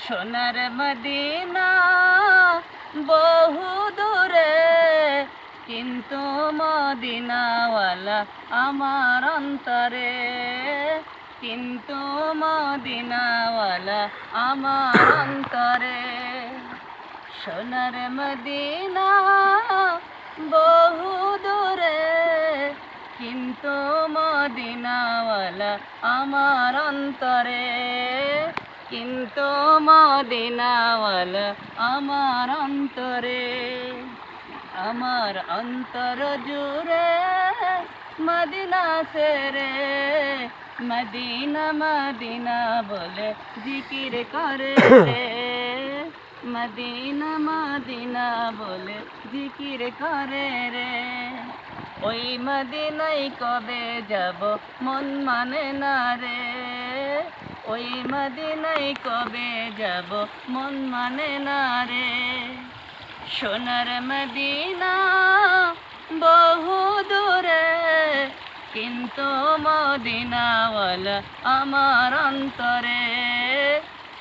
সোনার মদিনা বহু দূরে, কিন্তু মদিনাওয়ালা আমার অন্তরে, কিন্তু মদিনাওয়ালা আমার অন্তরে। সোনার মদিনা বহু দূরে, কিন্তু মদিনাওয়ালা আমার অন্তরে, কিন্তু মদিনাওয়ালা আমার অন্তরে। আমার অন্তর জুড়ে মদিনা সেরে, মদিনা মদিনা বলে জিকির করে রে, মদিনা মদিনা বলে জিকির করে রে। ওই মদিনায় কবে যাব মন মানে না রে, ওই মদিনায় কবে যাব মন মানে না রে। সোনার মদিনা বহু দূরে, কিন্তু মদিনাওয়ালা আমার অন্তরে,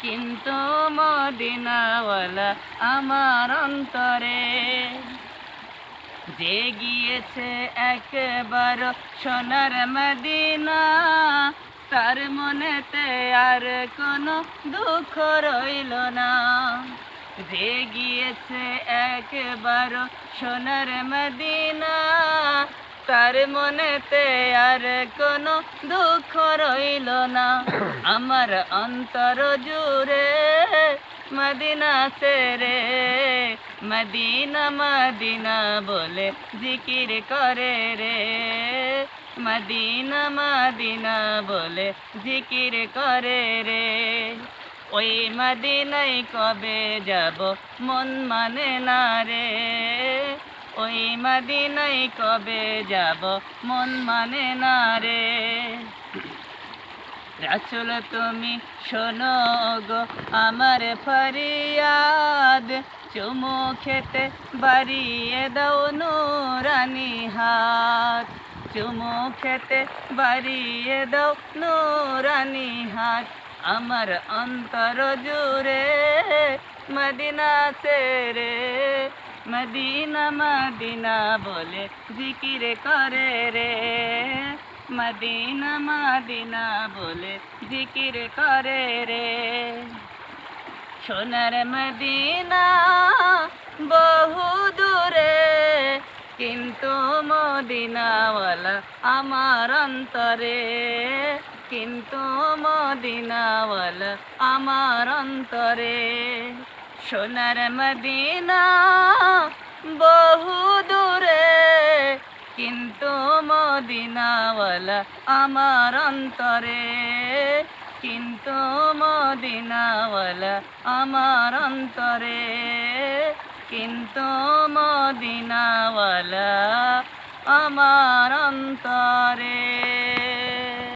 কিন্তু মদিনাওয়ালা আমার অন্তরে। যে গিয়েছে একবার সোনার মদিনা, তার মনেতে আর কোনো দুঃখ রইল না। যে গিয়েছে একবার সোনার মদিনা, তার মনেতে আর কোনো দুঃখ রইল না। আমার অন্তর জুড়ে মদিনা সেরে, মদিনা মদিনা বলে জিকির করে রে, মদিনা মদিনা বলে জিকির করে রে। ওই মদিনায় কবে যাব মন মানে না রে, ওই মদিনায় কবে যাব মন মানে না রে। রাসূল তুমি শোনো গো আমার ফরিয়াদ, চুমু খেতে বাড়িয়ে দাও নূরানি হাত, চুমু খেতে বাড়িয়ে দাও নূরানি হাত। আমার অন্তর জুড়ে মদিনা সেরে, মদিনা মদিনা বলে জিকির করে রে, মদিনা মদিনা বলে জিকির করে রে। সোনার মদিনা বহু দূরে, কিন্তু মদিনাওয়ালা আমার অন্তরে, কিন্তু মদিনাওয়ালা আমার অন্তরে। সোনার মদিনা বহু দূরে, কিন্তু মদিনাওয়ালা আমার অন্তরে, কিন্তু মদিনাওয়ালা আমার অন্তরে, কিন্তু মদিনাওয়ালা আমার অন্তরে।